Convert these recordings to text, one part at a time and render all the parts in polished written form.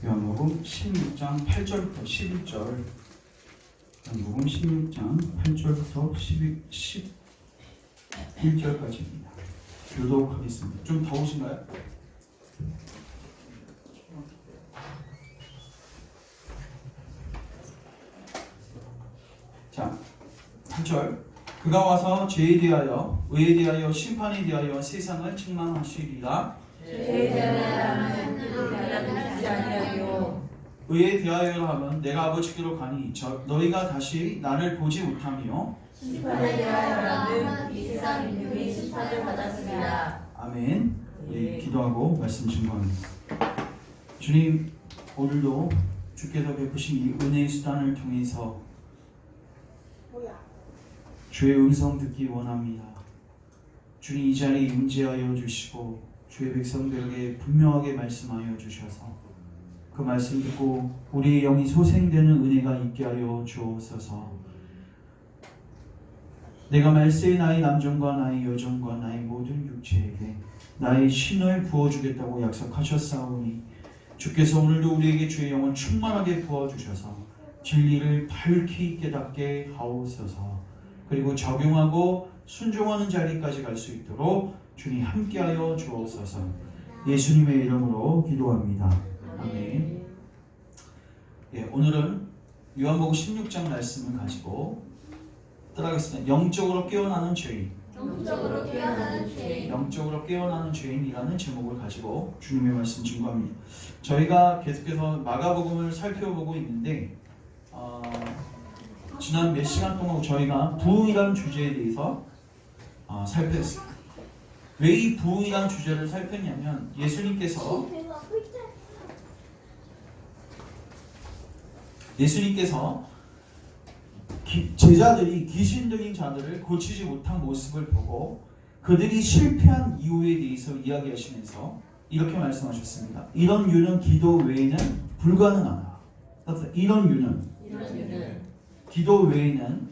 요한복음 16장 8절부터 11절. 요한복음 16장 8절부터 11절까지입니다. 교독하겠습니다. 좀 더우신가요? 자, 8절. 그가 와서 죄에 대하여, 의에 대하여, 심판에 대하여 세상을 책망하시리라. 죄에 대하여는 그들이 아니하요. 의에 대하여 하면 내가 아버지께로 가니 너희가 다시 나를 보지 못하며, 심판에 대하여는 이 세상 인류의 심판을 받았습니다. 아멘. 우리 기도하고 말씀 증거합니다. 주님, 오늘도 주께서 베푸신 이 은혜의 수단을 통해서 주의 음성 듣기 원합니다. 주님, 이 자리에 임재하여 주시고 주의 백성들에게 분명하게 말씀하여 주셔서 그 말씀 듣고 우리의 영이 소생되는 은혜가 있게 하여 주옵소서. 내가 말세의 나의 남종과 나의 여종과 나의 모든 육체에게 나의 신을 부어주겠다고 약속하셨사오니 주께서 오늘도 우리에게 주의 영을 충만하게 부어주셔서 진리를 밝히 깨닫게 하옵소서. 그리고 적용하고 순종하는 자리까지 갈 수 있도록 주님 함께하여 주옵소서. 예수님의 이름으로 기도합니다. 아멘. 예, 오늘은 요한복음 16장 말씀을 가지고 따라하겠습니다. 영적으로 깨어나는 죄인. 영적으로 깨어나는 죄인. 영적으로 깨어나는 죄인이라는 제목을 가지고 주님의 말씀 증거합니다. 저희가 계속해서 마가복음을 살펴보고 있는데 지난 몇 시간 동안 저희가 부흥이라는 주제에 대해서 살펴봤습니다. 왜 이 부흥이라는 주제를 살폈냐면 예수님께서 제자들이 귀신 들린 자들을 고치지 못한 모습을 보고 그들이 실패한 이유에 대해서 이야기하시면서 이렇게 말씀하셨습니다. 이런 유는 기도 외에는 불가능하다. 이런 유는 기도 외에는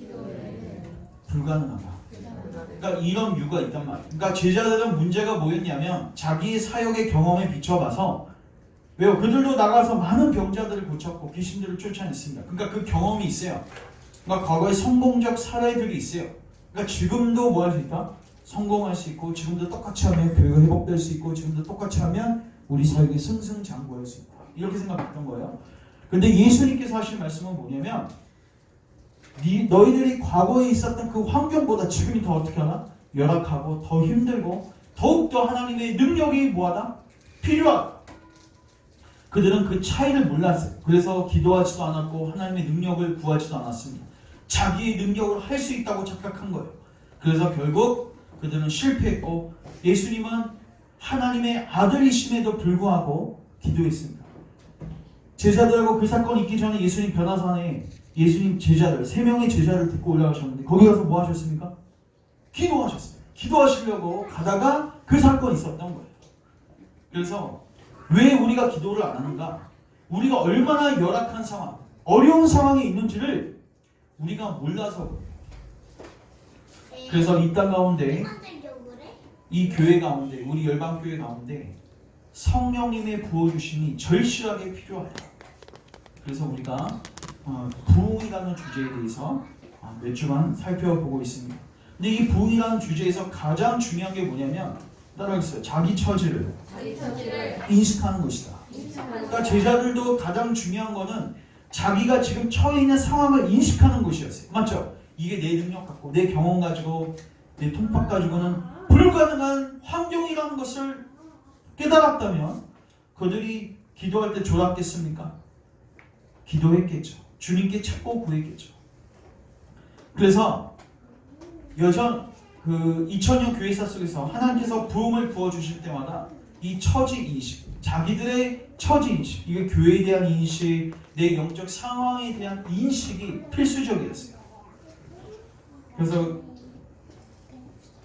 불가능하다. 그러니까 이런 유가 있단 말이에요. 그러니까 제자들은 문제가 뭐였냐면 자기의 사역의 경험에 비춰봐서 왜요? 그들도 나가서 많은 병자들을 고쳤고 귀신들을 쫓아냈습니다. 그러니까 그 경험이 있어요. 그러니까 과거에 성공적 사례들이 있어요. 그러니까 지금도 뭐 할 수 있다? 성공할 수 있고 지금도 똑같이 하면 교회가 회복될 수 있고 지금도 똑같이 하면 우리 사역이 승승장구할 수 있다. 이렇게 생각했던 거예요. 근데 예수님께서 하신 말씀은 뭐냐면 너희들이 과거에 있었던 그 환경보다 지금이 더 어떻게 하나? 열악하고 더 힘들고 더욱더 하나님의 능력이 뭐하다? 필요하다. 그들은 그 차이를 몰랐어요. 그래서 기도하지도 않았고 하나님의 능력을 구하지도 않았습니다. 자기의 능력으로 할 수 있다고 착각한 거예요. 그래서 결국 그들은 실패했고 예수님은 하나님의 아들이심에도 불구하고 기도했습니다. 제자들하고 그 사건이 있기 전에 예수님 변화산에 예수님 제자들 3명의 제자를 듣고 올라가셨는데 거기 가서 뭐 하셨습니까? 기도하셨어요. 기도하시려고 가다가 그 사건이 있었던 거예요. 그래서 왜 우리가 기도를 안 하는가? 우리가 얼마나 열악한 상황, 어려운 상황에 있는지를 우리가 몰라서 그래요. 그래서 이 땅 가운데, 이 교회 가운데, 우리 열방교회 가운데 성령님의 부어주심이 절실하게 필요해요. 그래서 우리가 부흥이라는 주제에 대해서 몇 주간 살펴보고 있습니다. 근데 이 부흥이라는 주제에서 가장 중요한 게 뭐냐면 따라하겠어요. 자기 처지를 인식하는 것이다. 그러니까 제자들도 가장 중요한 거는 자기가 지금 처해 있는 상황을 인식하는 것이었어요. 맞죠? 이게 내 능력 갖고 내 경험 가지고 내 통팍 가지고는 불가능한 환경이라는 것을 깨달았다면 그들이 기도할 때 졸았겠습니까? 기도했겠죠. 주님께 찾고 구했겠죠. 그래서 여전 2000년 교회사 속에서 하나님께서 부흥을 부어주실 때마다 이 처지인식, 자기들의 처지인식, 이게 교회에 대한 인식, 내 영적 상황에 대한 인식이 필수적이었어요. 그래서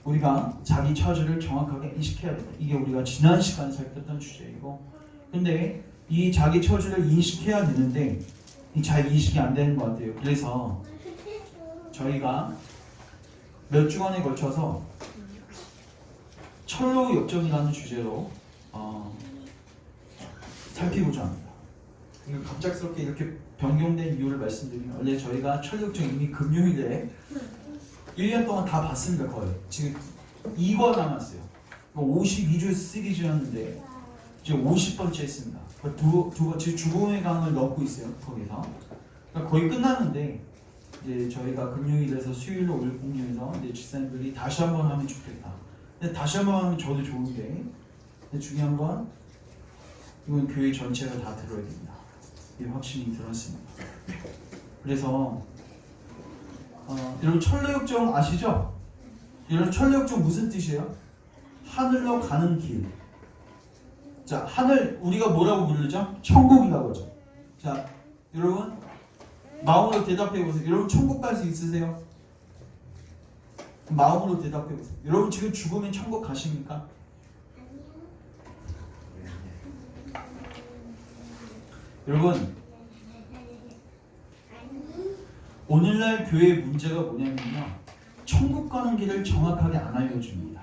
우리가 자기 처지를 정확하게 인식해야 된다. 이게 우리가 지난 시간에 살폈던 주제이고, 근데 이 자기 처지를 인식해야 되는데 잘 인식이 안 되는 것 같아요. 그래서 저희가 몇 주간에 걸쳐서 철로 역정이라는 주제로 살피고자 합니다. 갑작스럽게 이렇게 변경된 이유를 말씀드리면 원래 저희가 철력정 이미 금요일에 1년 동안 다 봤습니다. 거의 지금 2권 남았어요. 52주 시리즈였는데 이제 50번째 했습니다. 두 번째 죽음의 강을 넣고 있어요. 거기서 그러니까 거의 끝났는데 이제 저희가 금요일에서 수요일로 올 공유해서 이제 집사님들이 다시 한번 하면 좋겠다. 근데 다시 한번 하면 저도 좋은데 근데 중요한 건 이건 교회 전체가 다 들어야 됩니다. 이 확신이 들었습니다. 그래서 여러분 천례역정 아시죠? 여러분 천례역정 무슨 뜻이에요? 하늘로 가는 길. 자, 하늘 우리가 뭐라고 부르죠? 천국이라고 하죠. 자, 여러분 마음으로 대답해 보세요. 여러분 천국 갈 수 있으세요? 마음으로 대답해 보세요. 여러분 지금 죽으면 천국 가십니까? 여러분 오늘날 교회의 문제가 뭐냐면요, 천국 가는 길을 정확하게 안 알려줍니다.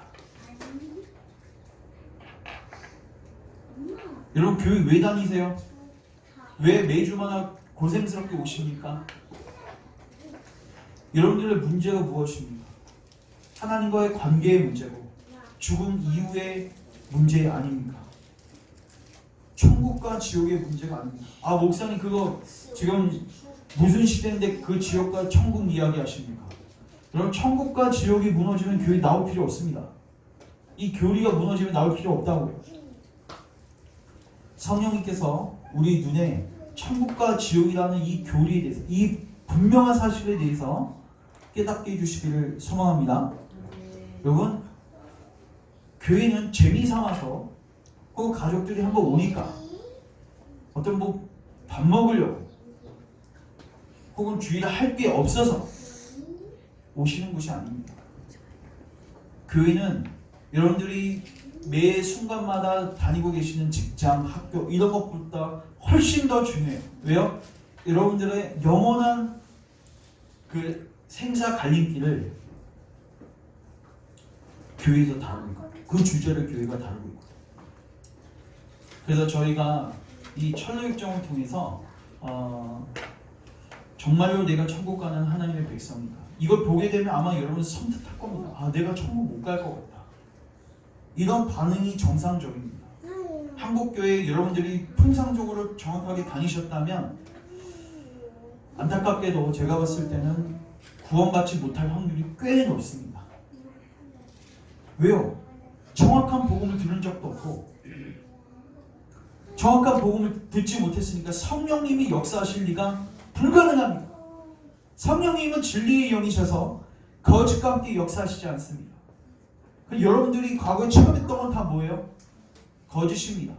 여러분 교회 왜 다니세요? 왜 매주마다 고생스럽게 오십니까? 여러분들의 문제가 무엇입니까? 하나님과의 관계의 문제고 죽음 이후의 문제 아닙니까? 천국과 지옥의 문제가 아닙니다. 아 목사님 그거 지금 무슨 시대인데 그 지옥과 천국 이야기 하십니까? 여러분 천국과 지옥이 무너지면 교회 나올 필요 없습니다. 이 교리가 무너지면 나올 필요 없다고요. 성령님께서 우리 눈에 천국과 지옥이라는 이 교리에 대해서 이 분명한 사실에 대해서 깨닫게 해주시기를 소망합니다. 여러분 교회는 재미삼아서 그 가족들이 한번 오니까 어떤 뭐 밥 먹으려고 혹은 주일에 할 게 없어서 오시는 곳이 아닙니다. 교회는 여러분들이 매 순간마다 다니고 계시는 직장, 학교 이런 것보다 훨씬 더 중요해요. 왜요? 여러분들의 영원한 그 생사 갈림길을 교회에서 다루고 있고 그 주제를 교회가 다루고 있고 그래서 저희가 이 천례육정을 통해서 정말로 내가 천국 가는 하나님의 백성이다. 이걸 보게 되면 아마 여러분 섬뜩할 겁니다. 아 내가 천국 못 갈 것 같다. 이런 반응이 정상적입니다. 한국교회 여러분들이 통상적으로 정확하게 다니셨다면 안타깝게도 제가 봤을 때는 구원받지 못할 확률이 꽤 높습니다. 왜요? 정확한 복음을 들은 적도 없고 정확한 복음을 듣지 못했으니까 성령님이 역사하실 리가 불가능합니다. 성령님은 진리의 영이셔서 거짓과 함께 역사하시지 않습니다. 여러분들이 과거에 체험했던 건 다 뭐예요? 거짓입니다.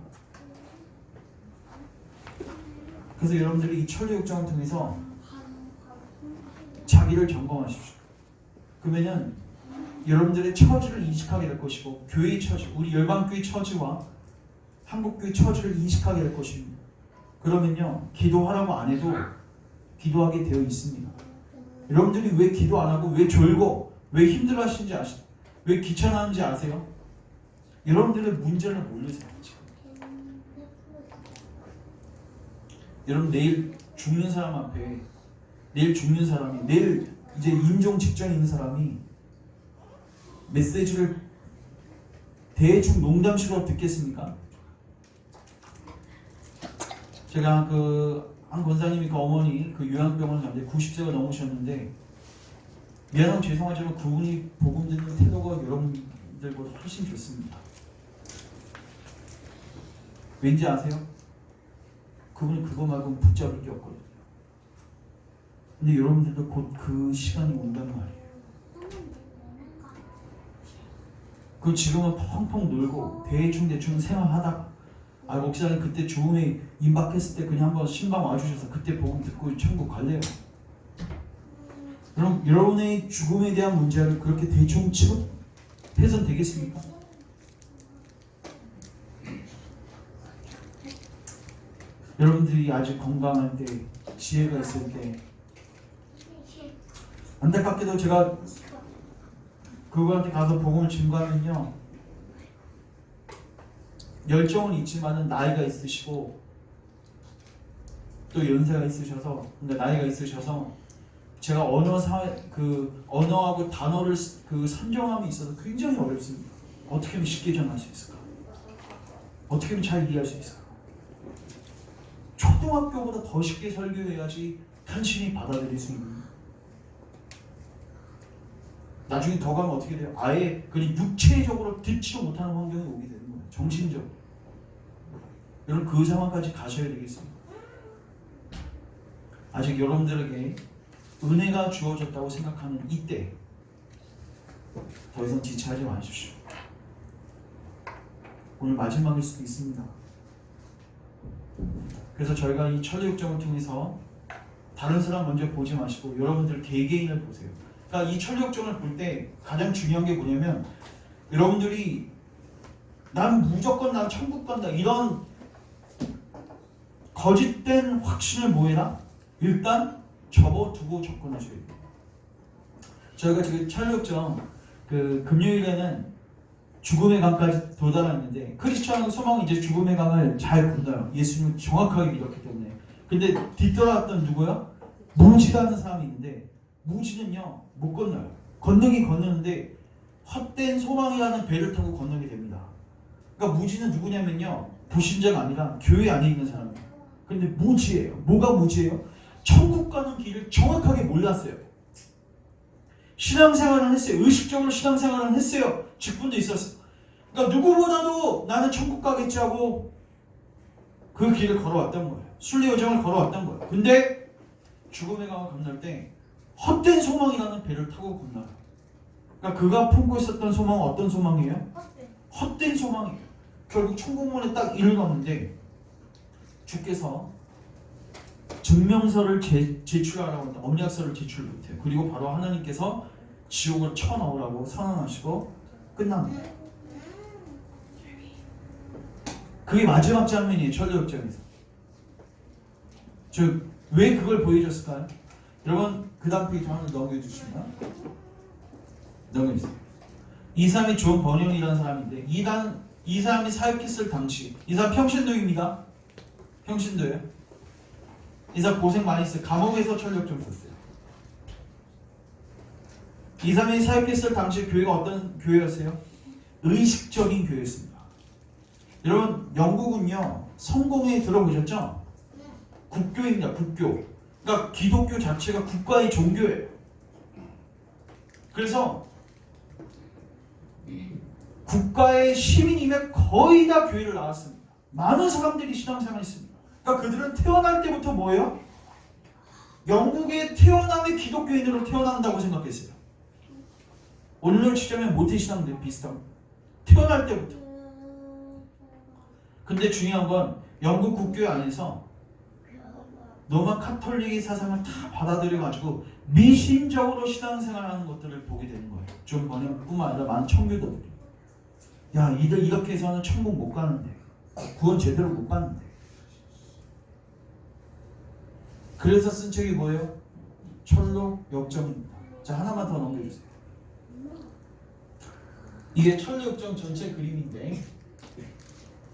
그래서 여러분들이 이 천례육정을 통해서 자기를 점검하십시오. 그러면은 여러분들의 처지를 인식하게 될 것이고 교회의 처지, 우리 열방교회 처지와 한국교회 처지를 인식하게 될 것입니다. 그러면요 기도하라고 안 해도 기도하게 되어 있습니다. 여러분들이 왜 기도 안 하고 왜 졸고 왜 힘들어하시는지 아시죠? 왜 귀찮아하는지 아세요? 여러분들의 문제를 모르세요. 지금. 여러분 내일 죽는 사람 앞에 내일 죽는 사람이 내일 이제 임종 직전에 있는 사람이 메시지를 대충 농담식으로 듣겠습니까? 제가 한 권사님이 그 어머니 그 요양병원을 갔는데 90세가 넘으셨는데 미안하고 죄송하지만 그분이 복음 듣는 태도가 여러분들보다 훨씬 좋습니다. 왠지 아세요? 그분이 그거 말고는 붙잡을 게 없거든요. 근데 여러분들도 곧 그 시간이 온단 말이에요. 그 지금은 펑펑 놀고 대충 생활하다가 아 목사님 그때 죽음에 임박했을 때 그냥 한번 신방 와주셔서 그때 복음 듣고 천국 갈래요. 그럼 여러분의 죽음에 대한 문제를 그렇게 대충 취급해서 되겠습니까? 여러분들이 아직 건강할 때 지혜가 있을 때 안타깝게도 제가 그분한테 가서 복음을 증거하면요 열정은 있지만은 나이가 있으시고 또 연세가 있으셔서, 근데 나이가 있으셔서 제가 언어하고 단어를 선정함이 있어서 굉장히 어렵습니다. 어떻게 하면 쉽게 전할 수 있을까? 어떻게 하면 잘 이해할 수 있을까? 초등학교보다 더 쉽게 설교해야지 탄신이 받아들일 수 있는. 나중에 더 가면 어떻게 돼요? 아예 그냥 육체적으로 듣지도 못하는 환경이 오게 되는 거예요. 정신적으로. 여러분 그 상황까지 가셔야 되겠습니다. 아직 여러분들에게 은혜가 주어졌다고 생각하는 이때 더 이상 지체하지 마십시오. 오늘 마지막일 수도 있습니다. 그래서 저희가 이 천리육정을 통해서 다른 사람 먼저 보지 마시고 여러분들 개개인을 보세요. 그러니까 이 천리육정을 볼 때 가장 중요한 게 뭐냐면 여러분들이 난 무조건 난 천국 간다 이런 거짓된 확신을 뭐해라? 일단 접어두고 접근하셔야 돼요. 저희가 지금 천리육정 금요일에는 죽음의 강까지 도달했는데 크리스천하고 소망은 이제 죽음의 강을 잘 건너요. 예수님을 정확하게 믿었기 때문에. 근데 뒤따라왔던 누구야? 무지라는 사람이 있는데 무지는요 못 건너요. 건너긴 건너는데 헛된 소망이라는 배를 타고 건너게 됩니다. 그러니까 무지는 누구냐면요 불신자가 아니라 교회 안에 있는 사람이에요. 근데 무지예요. 뭐가 무지예요? 천국 가는 길을 정확하게 몰랐어요. 신앙생활은 했어요. 의식적으로 신앙생활은 했어요. 직분도 있었어요. 그러니까 누구보다도 나는 천국 가겠지 하고 그 길을 걸어왔던 거예요. 순례 여정을 걸어왔던 거예요. 근데 죽음의 강을 건널 때 헛된 소망이라는 배를 타고 건너요. 그러니까 그가 품고 있었던 소망은 어떤 소망이에요? 헛된 소망이에요. 결국 천국문에 딱 이르렀는데 주께서 증명서를 제출하라고 합니다. 언약서를 제출 못해요. 그리고 바로 하나님께서 지옥을 쳐넣으라고 선언하시고 끝납니다. 그게 마지막 장면이에요. 천리역정에서. 왜 그걸 보여줬을까요? 여러분 그 다음 페이지 하나 넘겨주시면 넘겨주세요. 이 사람이 존 버년이라는 사람인데 이 사람이 사역했을 당시 이 사람 평신도입니다. 평신도예요. 이 사람 고생 많이 했어요. 감옥에서 천리역정 썼어요. 이 사람이 사역했을 당시 교회가 어떤 교회였어요? 의식적인 교회였습니다. 여러분 영국은요 성공회에 들어보셨죠? 국교입니다. 국교. 그러니까 기독교 자체가 국가의 종교예요. 그래서 국가의 시민이면 거의 다 교회를 나왔습니다. 많은 사람들이 신앙생활했습니다. 그러니까 그들은 태어날 때부터 뭐예요? 영국에 태어남의 기독교인으로 태어난다고 생각했어요. 오늘날 치자면 모태신앙들 비슷한 태어날 때부터. 근데 중요한 건 영국 국교 안에서 로마 카톨릭의 사상을 다 받아들여가지고 미신적으로 신앙생활하는 것들을 보게 되는 거예요. 존 버년뿐만 아니라 많은 청교도들이. 야 이들 이렇게 해서는 천국 못 가는데 구원 제대로 못 받는데. 그래서 쓴 책이 뭐예요? 천리역정입니다. 자 하나만 더 넘겨주세요. 이게 천리역정 전체 그림인데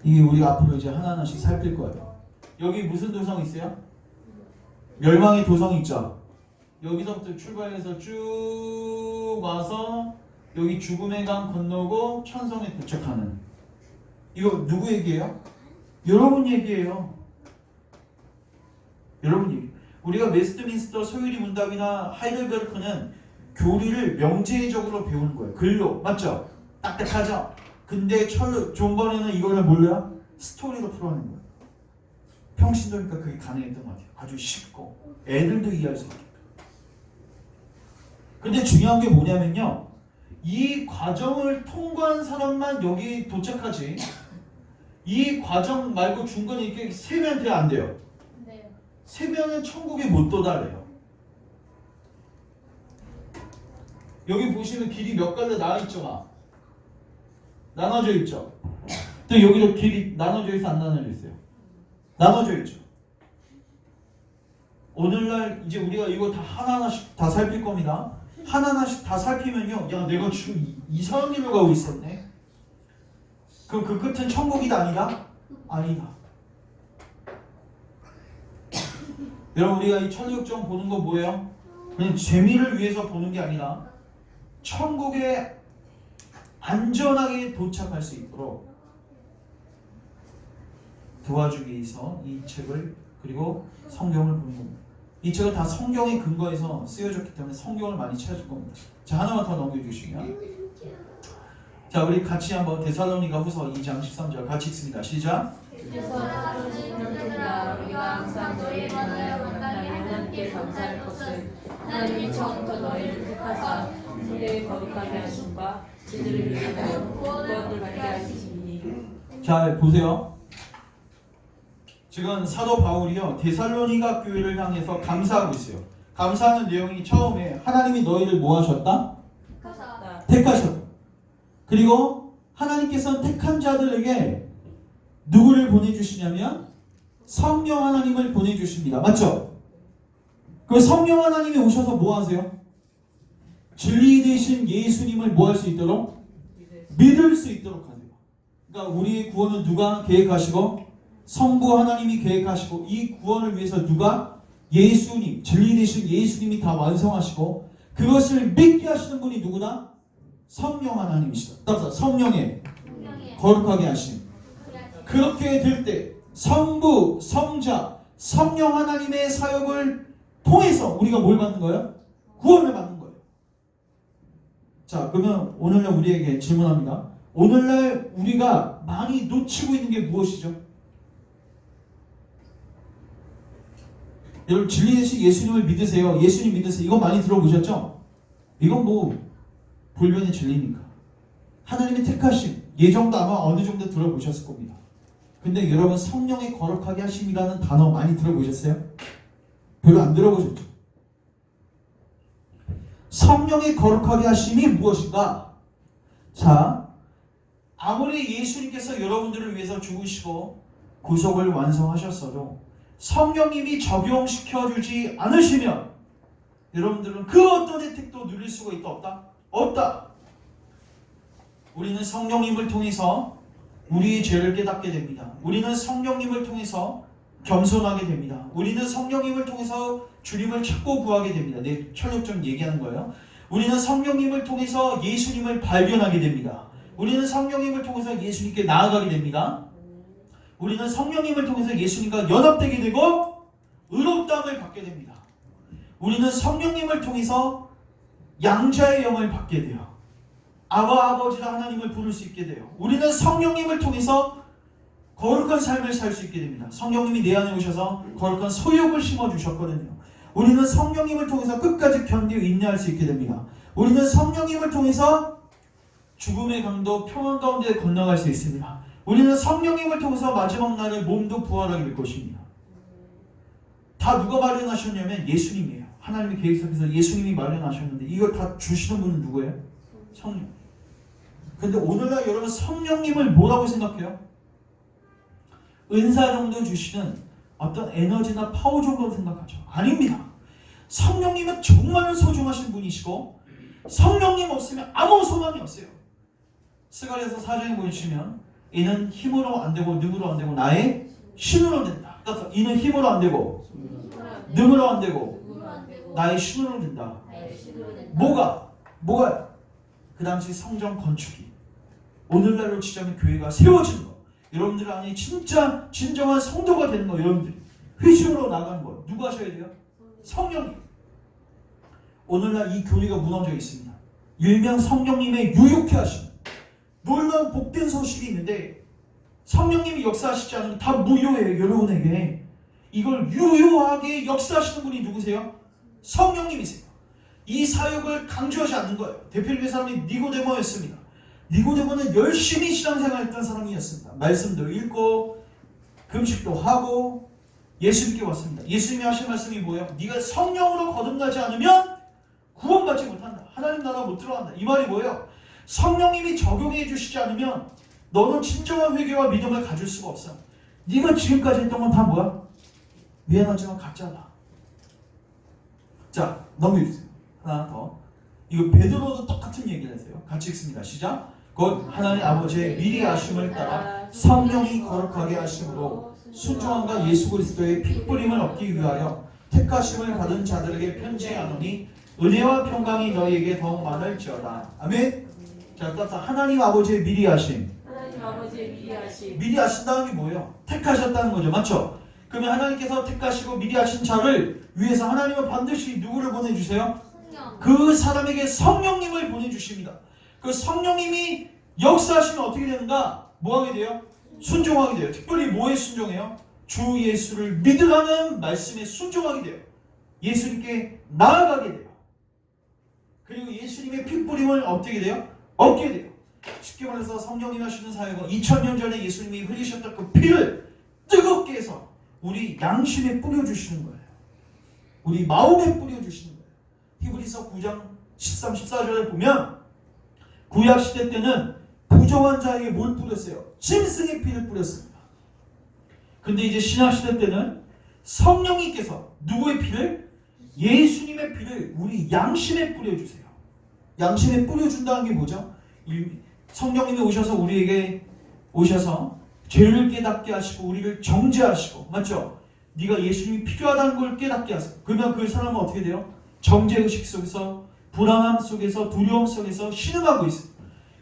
이게 우리가 앞으로 이제 하나하나씩 살필 거예요. 여기 무슨 도성 있어요? 멸망의 도성이 있죠. 여기서부터 출발해서 쭉 와서 여기 죽음의 강 건너고 천성에 도착하는. 이거 누구 얘기예요? 여러분 얘기예요. 여러분 얘기. 우리가 웨스트민스터 소유리 문답이나 하이델베르크는 교리를 명제적으로 배우는 거예요. 글로. 맞죠? 딱딱하죠? 근데 존 버년은 이거를 몰라요? 스토리로 풀어내는 거예요. 평신도니까 그게 가능했던 것 같아요. 아주 쉽고 애들도 이해할 수 있게. 근데 중요한 게 뭐냐면요. 이 과정을 통과한 사람만 여기 도착하지. 이 과정 말고 중간에 이렇게 세면 돼야 안 돼요. 네. 세면은 천국에 못 도달해요. 여기 보시면 길이 몇 갈래 나와있죠. 나눠져 있죠. 또 여기도 길이 나눠져 있어 안 나눠져 있어요? 나눠져 있죠. 오늘날 이제 우리가 이거 다 하나하나씩 다 살필 겁니다. 하나하나씩 다 살피면요. 야 내가 지금 이상한 길로 가고 있었네. 그럼 그 끝은 천국이다 아니다? 아니다. 여러분 우리가 이 천국정 보는 거 뭐예요? 그냥 재미를 위해서 보는 게 아니라 천국에 안전하게 도착할 수 있도록 도와주기 위해서 이 책을 그리고 성경을 보는 겁니다. 이 책은 다 성경의 근거에서 쓰여졌기 때문에 성경을 많이 찾을 겁니다. 자, 하나만 더 넘겨주시면, 자, 우리 같이 한번 데살로니가 후서 2장 13절 같이 읽습니다. 시작. 그래서 형제들아 우리가 항상 너희에 관하여 만나며 하나님께 감사할 것은 하나님이 처음부터 너희를 택하사 세대의 거룩하게 하심과 그들을 위하여 구원을 받게 하시니. 자, 보세요. 지금 사도 바울이요 데살로니가 교회를 향해서 감사하고 있어요. 감사하는 내용이 처음에 하나님이 너희를 뭐 하셨다? 택하셨다. 그리고 하나님께서는 택한 자들에게 누구를 보내주시냐면 성령 하나님을 보내주십니다. 맞죠? 그 성령 하나님이 오셔서 뭐 하세요? 진리 되신 예수님을 뭐 할 수 있도록? 믿을 수 있도록 하세요. 그러니까 우리의 구원은 누가 계획하시고? 성부 하나님이 계획하시고, 이 구원을 위해서 누가? 예수님, 진리 되신 예수님이 다 완성하시고, 그것을 믿게 하시는 분이 누구나? 성령 하나님이시다. 따라서 성령의 거룩하게 하심. 그렇게 될 때 성부, 성자, 성령 하나님의 사역을 통해서 우리가 뭘 받는 거예요? 구원을 받는 거예요. 자, 그러면 오늘날 우리에게 질문합니다. 오늘날 우리가 많이 놓치고 있는 게 무엇이죠? 여러분 진리 되신 예수님을 믿으세요. 예수님 믿으세요. 이거 많이 들어보셨죠? 이건 뭐 불변의 진리니까. 하나님의 택하심, 예정도 아마 어느 정도 들어보셨을 겁니다. 근데 여러분 성령의 거룩하게 하심이라는 단어 많이 들어보셨어요? 별로 안 들어보셨죠? 성령의 거룩하게 하심이 무엇인가? 자, 아무리 예수님께서 여러분들을 위해서 죽으시고 구속을 완성하셨어도 성령님이 적용시켜주지 않으시면 여러분들은 그 어떤 혜택도 누릴 수가 있다 없다? 없다. 우리는 성령님을 통해서 우리의 죄를 깨닫게 됩니다. 우리는 성령님을 통해서 겸손하게 됩니다. 우리는 성령님을 통해서 주님을 찾고 구하게 됩니다. 내 철학적 얘기하는 거예요. 우리는 성령님을 통해서 예수님을 발견하게 됩니다. 우리는 성령님을 통해서 예수님께 나아가게 됩니다. 우리는 성령님을 통해서 예수님과 연합되게 되고 의롭다함을 받게 됩니다. 우리는 성령님을 통해서 양자의 영을 받게 돼요. 아바 아버지라 하나님을 부를 수 있게 돼요. 우리는 성령님을 통해서 거룩한 삶을 살 수 있게 됩니다. 성령님이 내 안에 오셔서 거룩한 소욕을 심어주셨거든요. 우리는 성령님을 통해서 끝까지 견디고 인내할 수 있게 됩니다. 우리는 성령님을 통해서 죽음의 강도 평안 가운데 건너갈 수 있습니다. 우리는 성령님을 통해서 마지막 날에 몸도 부활하게 될 것입니다. 다 누가 마련하셨냐면 예수님이에요. 하나님의 계획 속에서 예수님이 마련하셨는데 이걸 다 주시는 분은 누구예요? 성령. 근데 오늘날 여러분 성령님을 뭐라고 생각해요? 은사 정도 주시는 어떤 에너지나 파워 정도로 생각하죠. 아닙니다. 성령님은 정말 소중하신 분이시고 성령님 없으면 아무 소망이 없어요. 스가랴서 4장에 보시면 이는 힘으로 안 되고 능으로 안 되고 나의 신으로 된다. 그래서 이는 힘으로 안 되고 능으로 안 되고 나의 신으로 된다. 뭐가 그 당시 성전 건축이 오늘날로 치자면 교회가 세워지는 거. 여러분들 안에 진짜 진정한 성도가 되는 거. 여러분들이 회심으로 나가는 거. 누가 하셔야 돼요? 성령님. 오늘날 이 교회가 무너져 있습니다. 일명 성령님의 유욕케 하심. 놀라운 복된 소식이 있는데 성령님이 역사하시지 않으면 다 무효해요. 여러분에게. 이걸 유효하게 역사하시는 분이 누구세요? 성령님이세요. 이 사역을 강조하지 않는 거예요. 대표님의 사람이 니고데모였습니다. 니고데모는 열심히 신앙생활했던 사람이었습니다. 말씀도 읽고 금식도 하고 예수님께 왔습니다. 예수님이 하신 말씀이 뭐예요? 네가 성령으로 거듭나지 않으면 구원받지 못한다. 하나님 나라 못 들어간다. 이 말이 뭐예요? 성령님이 적용해 주시지 않으면 너는 진정한 회개와 믿음을 가질 수가 없어. 네가 지금까지 했던 건 다 뭐야? 미안하지만 가짜다. 자, 넘겨주세요. 하나 더. 이거 베드로도 똑같은 얘기를 했어요. 같이 읽습니다. 시작. 곧 하나님 아버지의 미리 아심을 따라 성령이 거룩하게 하심으로 순종함과 예수 그리스도의 핏뿌림을 얻기 위하여 택하심을 받은 자들에게 편지하노니 은혜와 평강이 너희에게 더욱 많을지어다. 아멘. 자, 따라서 하나님 아버지의 미리 하심. 하나님 아버지의 미리 하심. 미리 하신다는 게 뭐예요? 택하셨다는 거죠. 맞죠? 그러면 하나님께서 택하시고 미리 하신 자를 위해서 하나님은 반드시 누구를 보내주세요? 그 사람에게 성령님을 보내주십니다. 그 성령님이 역사하시면 어떻게 되는가? 뭐 하게 돼요? 순종하게 돼요. 특별히 뭐에 순종해요? 주 예수를 믿으라는 말씀에 순종하게 돼요. 예수님께 나아가게 돼요. 그리고 예수님의 핏뿌림을 얻게 돼요? 얻게 돼요. 쉽게 말해서 성령님 하시는 사역은 2000년 전에 예수님이 흘리셨던 그 피를 뜨겁게 해서 우리 양심에 뿌려주시는 거예요. 우리 마음에 뿌려주시는 거예요. 히브리서 9장 13, 14절에 보면 구약시대 때는 부정한 자에게 뭘 뿌렸어요? 짐승의 피를 뿌렸습니다. 근데 이제 신약시대 때는 성령님께서 누구의 피를? 예수님의 피를 우리 양심에 뿌려주세요. 양심에 뿌려준다는 게 뭐죠? 성령님이 오셔서 우리에게 오셔서 죄를 깨닫게 하시고 우리를 정죄하시고, 맞죠? 네가 예수님이 필요하다는 걸 깨닫게 하세요. 그러면 그 사람은 어떻게 돼요? 정죄의식 속에서, 불안함 속에서, 두려움 속에서 신음하고 있어요.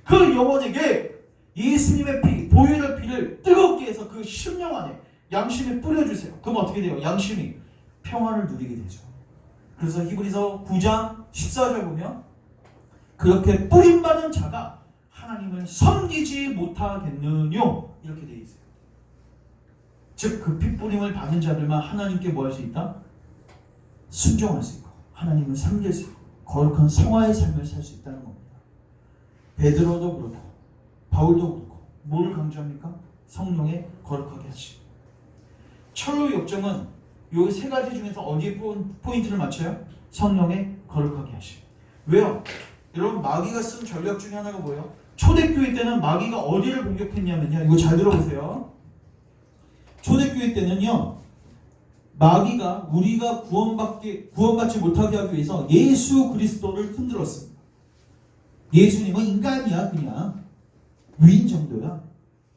그 영혼에게 예수님의 피, 보혈의 피를 뜨겁게 해서 그 심령 안에 양심에 뿌려주세요. 그럼 어떻게 돼요? 양심이 평안을 누리게 되죠. 그래서 히브리서 9장 14절 보면 그렇게 뿌림받은 자가 하나님을 섬기지 못하겠느뇨? 이렇게 되어 있어요. 즉 그 핏뿌림을 받은 자들만 하나님께 뭐 할 수 있다? 순종할 수 있고 하나님을 섬길 수 있고 거룩한 성화의 삶을 살 수 있다는 겁니다. 베드로도 그렇고 바울도 그렇고 뭐를 강조합니까? 성령의 거룩하게 하시고. 철로 역정은 이 세 가지 중에서 어디에 포인트를 맞춰요? 성령의 거룩하게 하시고. 왜요? 여러분 마귀가 쓴 전략 중에 하나가 뭐예요? 초대교회 때는 마귀가 어디를 공격했냐면요. 이거 잘 들어보세요. 초대교회 때는요. 마귀가 우리가 구원받지 못하게 하기 위해서 예수 그리스도를 흔들었습니다. 예수님은 인간이야. 그냥 위인 정도야.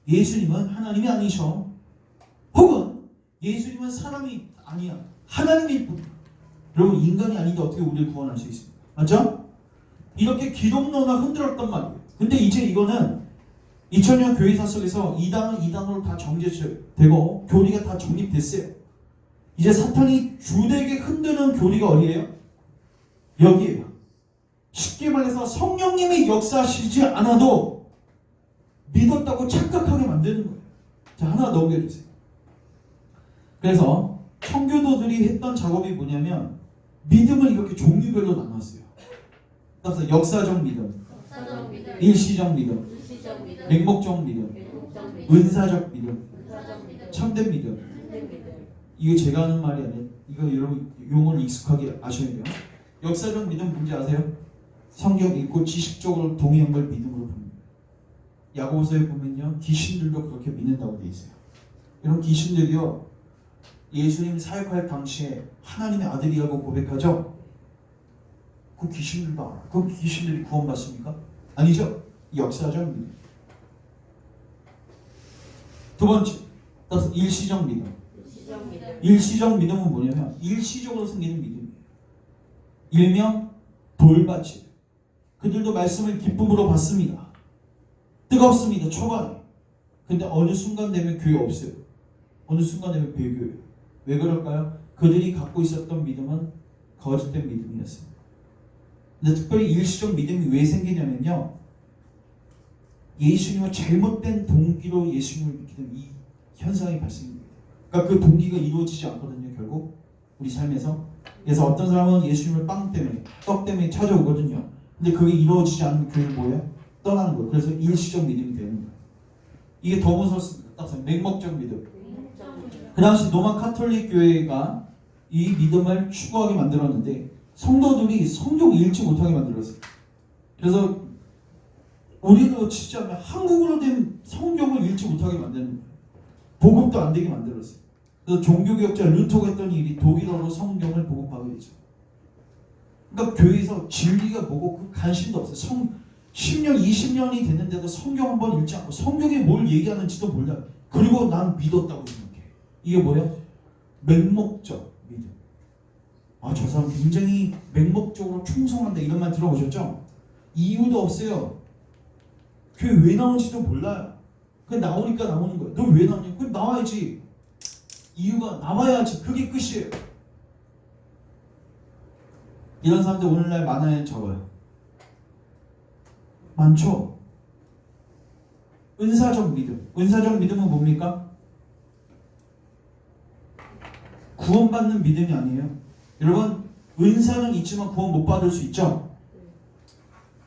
예수님은 하나님이 아니셔. 혹은 예수님은 사람이 아니야. 하나님일 뿐. 여러분 인간이 아닌데 어떻게 우리를 구원할 수 있습니까? 맞죠? 이렇게 기독론을 흔들었단 말이에요. 근데 이제 이거는 2000년 교회사 속에서 이단은 이단으로 다 정제되고 교리가 다 정립됐어요. 이제 사탄이 주되게 흔드는 교리가 어디예요? 여기에요. 쉽게 말해서 성령님이 역사하시지 않아도 믿었다고 착각하게 만드는 거예요. 자, 하나 넘겨주세요. 그래서 청교도들이 했던 작업이 뭐냐면 믿음을 이렇게 종류별로 나눴어요. 그래서 역사적 믿음, 일시적 믿음, 맹목적 믿음, 은사적 믿음, 참된 믿음. 이거 제가 하는 말이 아니에요. 이거 여러분 용어를 익숙하게 아셔야 돼요. 역사적 믿음 뭔지 아세요? 성경 읽고 지식적으로 동의한 걸 믿음으로 봅니다. 야고보서에 보면요, 귀신들도 그렇게 믿는다고 돼 있어요. 이런 귀신들이요, 예수님 사역할 당시에 하나님의 아들이라고 고백하죠. 그 귀신들도 알아. 그 귀신들이 구원받습니까? 아니죠. 역사적 믿음. 두 번째, 따라서 일시적 믿음. 일시적 믿음은 뭐냐면 일시적으로 생기는 믿음이에요. 일명 돌밭이. 그들도 말씀을 기쁨으로 받습니다. 뜨겁습니다. 초반에. 근데 어느 순간 되면 교회 없어요. 어느 순간 되면 배교예요. 왜 그럴까요? 그들이 갖고 있었던 믿음은 거짓된 믿음이었습니다. 근데 특별히 일시적 믿음이 왜 생기냐면요, 예수님은 잘못된 동기로 예수님을 믿게 되면 이 현상이 발생합니다. 그러니까 그 동기가 이루어지지 않거든요. 결국 우리 삶에서. 그래서 어떤 사람은 예수님을 빵 때문에, 떡 때문에 찾아오거든요. 근데 그게 이루어지지 않으면 교회를 뭐예요? 떠나는 거예요. 그래서 일시적 믿음이 되는 거예요. 이게 더 무섭습니다. 딱 맹목적 믿음. 그 당시 로마 카톨릭 교회가 이 믿음을 추구하게 만들었는데 성도들이 성경 읽지 못하게 만들었어요. 그래서 우리도 진짜 한국어로 된 성경을 읽지 못하게 만드는 거예요. 보급도 안 되게 만들었어요. 그래서 종교개혁자 루터가 했던 일이 독일어로 성경을 보급하게 되죠. 그러니까 교회에서 진리가 뭐고 그 관심도 없어요. 10년, 20년이 됐는데도 성경 한번 읽지 않고 성경에 뭘 얘기하는지도 몰라요. 그리고 난 믿었다고 생각해. 이게 뭐예요? 맹목적 믿음. 아, 저 사람 굉장히 맹목적으로 충성한다 이런 말 들어보셨죠? 이유도 없어요. 교회 왜 나오는지도 몰라요. 그냥 나오니까 나오는 거예요. 너 왜 나오냐? 그럼 나와야지. 이유가 나와야지. 그게 끝이에요. 이런 사람들 오늘날 많아요, 적어요? 많죠? 은사적 믿음. 은사적 믿음은 뭡니까? 구원받는 믿음이 아니에요. 여러분, 은사는 있지만 구원 못 받을 수 있죠?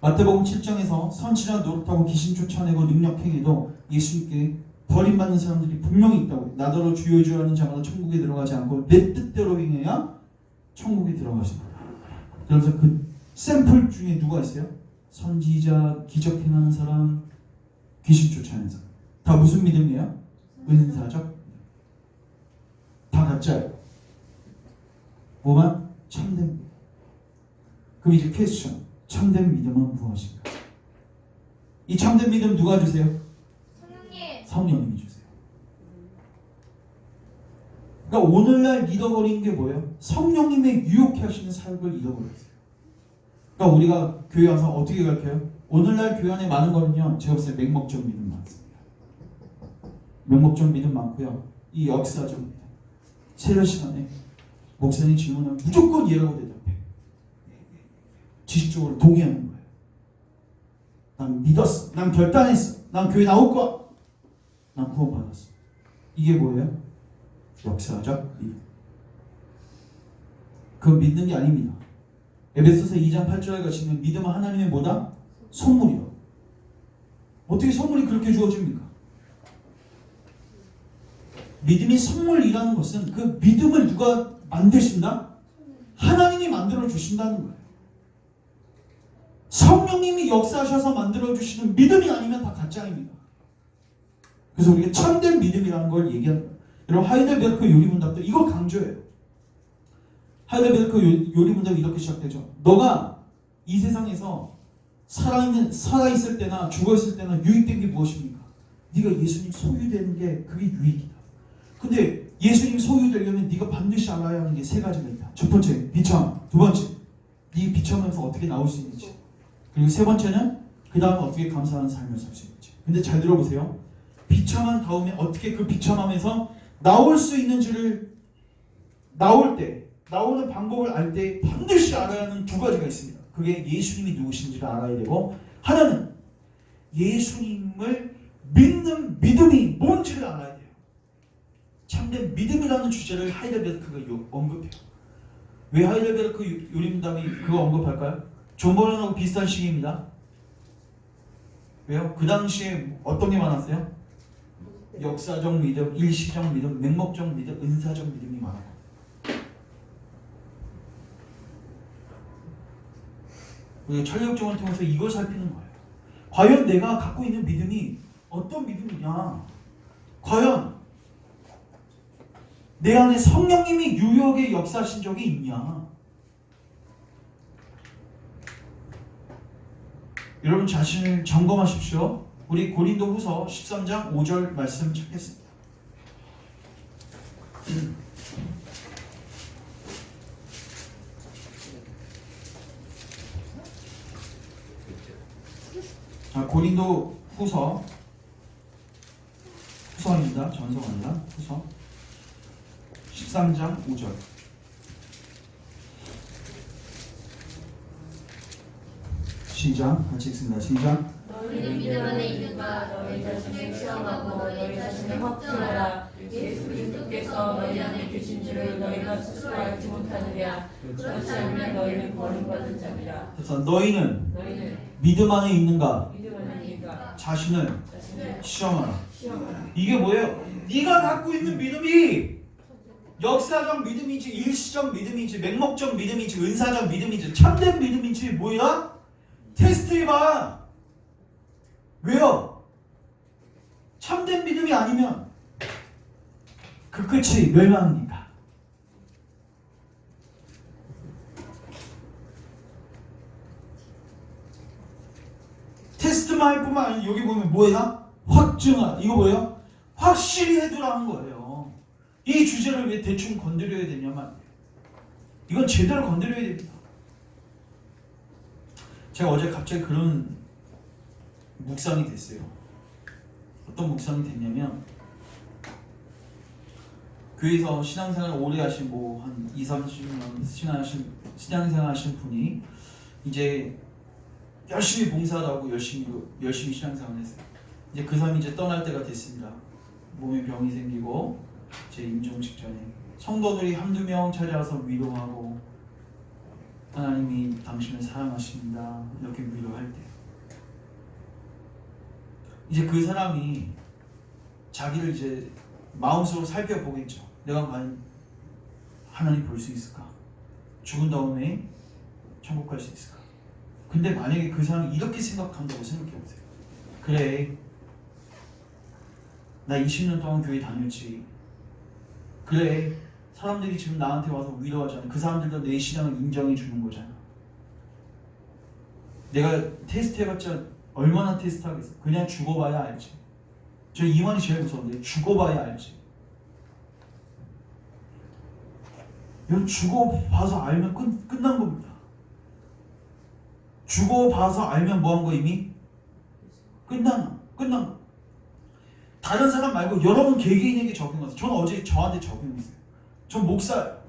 마태복음 7장에서 선지자 노릇하고 귀신 쫓아내고 능력 행해도 예수님께 버림받는 사람들이 분명히 있다고. 나더러 주여 주여 하는 자마다 천국에 들어가지 않고 내 뜻대로 행해야 천국에 들어가신다. 그래서 그 샘플 중에 누가 있어요? 선지자, 기적 행하는 사람, 귀신 쫓아내는 사람. 다 무슨 믿음이에요? 은사적 믿음. 다 가짜예요. 뭐만? 참된 믿음. 그럼 이제 퀘스천. 참된 믿음은 무엇인가? 이 참된 믿음 누가 주세요? 성령님. 성령님이 주세요. 그러니까 오늘날 잃어버린 게 뭐예요? 성령님의 유혹해 하시는 사역을 잃어버렸어요. 그러니까 우리가 교회 와서 어떻게 가르쳐요? 오늘날 교회 안에 많은 거는요, 제가 봤을 때 맹목적 믿음 많습니다. 맹목적 믿음 많고요. 이 역사적 믿음. 세례 시간에 목사님 질문하면 무조건 예라고 대답해. 지식적으로 동의하는 거예요. 난 믿었어. 난 결단했어. 난 교회 나올 거야. 난 구원받았어. 이게 뭐예요? 역사적 믿음. 그 믿는 게 아닙니다. 에베소서 2장 8절에 가시면 믿음은 하나님의 뭐다? 선물이요. 어떻게 선물이 그렇게 주어집니까? 믿음이 선물이라는 것은 그 믿음을 누가 만드신다? 하나님이 만들어 주신다는 거예요. 성령님이 역사하셔서 만들어 주시는 믿음이 아니면 다 가짜입니다. 그래서 우리가 참된 믿음이라는 걸 얘기하는 거예요. 여러분, 하이델베르크 요리문답도 이거 강조해요. 하이델베르크 요리문답이 이렇게 시작되죠. 너가 이 세상에서 살아있을 때나 죽어있을 때나 유익된 게 무엇입니까? 네가 예수님 소유되는 게 그게 유익이다. 근데 예수님 소유되려면 네가 반드시 알아야 하는 게 세 가지가 있다. 첫 번째, 비참. 두 번째, 네 비참에서 어떻게 나올 수 있는지. 그리고 세 번째는 그 다음 어떻게 감사하는 삶을 살 수 있는지. 근데 잘 들어보세요. 비참한 다음에 어떻게 그 비참함에서 나올 수 있는지를 나오는 방법을 알 때 반드시 알아야 하는 두 가지가 있습니다. 그게 예수님이 누구신지를 알아야 되고, 하나는 예수님을 믿는 믿음이 뭔지를 알아야 돼요. 참된 믿음이라는 주제를 하이델베르크가 언급해요. 왜 하이델베르크 요리문답이 그거 언급할까요? 존 버런하고 비슷한 시기입니다. 왜요? 그 당시에 어떤 게 많았어요? 역사적 믿음, 일시적 믿음, 맹목적 믿음, 은사적 믿음이 많아요. 우리가 철력정을 통해서 이걸 살피는 거예요. 과연 내가 갖고 있는 믿음이 어떤 믿음이냐? 과연 내 안에 성령님이 유혹의 역사하신 적이 있냐? 여러분 자신을 점검하십시오. 우리 고린도후서 13장 5절 말씀 찾겠습니다. 자, 고린도후서입니다. 전서가 아니라 후서 13장 5절. 시작. 같이 읽습니다. 시작. 너희는 믿음 안에 있는가? 너희 자신을 시험하고 너희 자신을 확증하라. 예수 그리스도께서 너희 안에 계신 줄을 너희가 스스로 알지 못하느냐? 그렇지 않으면 너희는 버림받은 자니라. 그래서 너희는 믿음 안에 있는가? 믿음 안에 있는가? 자신을 시험하라. 시험하라. 이게 뭐예요? 네가 갖고 있는 믿음이 역사적 믿음인지 일시적 믿음인지 맹목적 믿음인지 은사적 믿음인지 참된 믿음인지 뭐야? 테스트해봐. 왜요? 참된 믿음이 아니면 그 끝이 멸망이니까. 테스트만 할 뿐만 아니라 여기 보면 뭐야? 확증하라. 이거 뭐예요? 확실히 해두라는 거예요. 이 주제를 왜 대충 건드려야 되냐면 이건 제대로 건드려야 됩니다. 제가 어제 갑자기 그런 묵상이 됐어요. 어떤 묵상이 됐냐면, 교회에서 신앙생활 오래 하신 한 20-30년 신앙생활 하신 분이 이제 열심히 봉사를 하고 열심히 신앙생활을 했어요. 이제 그 사람이 이제 떠날 때가 됐습니다. 몸에 병이 생기고 제 임종 직전에 성도들이 한두 명 찾아와서 위로하고 하나님이 당신을 사랑하십니다 이렇게 위로할 때, 이제 그 사람이 자기를 이제 마음속으로 살펴보겠죠. 내가 과연 하나님 볼 수 있을까? 죽은 다음에 천국 갈 수 있을까? 근데 만약에 그 사람이 이렇게 생각한다고 생각해보세요. 그래, 나 20년 동안 교회 다녔지. 그래, 사람들이 지금 나한테 와서 위로하잖아. 그 사람들도 내 신앙을 인정해 주는 거잖아. 내가 테스트 해봤자 얼마나 테스트 하겠어. 그냥 죽어봐야 알지. 저 이만이 제일 무서운데, 죽어봐야 알지. 이건 죽어봐서 알면 끝난 겁니다. 죽어봐서 알면 뭐한 거 이미? 끝난 거. 다른 사람 말고 여러분 개개인에게 적용하세요. 저는 어제 저한테 적용했어요. 전 목사예요.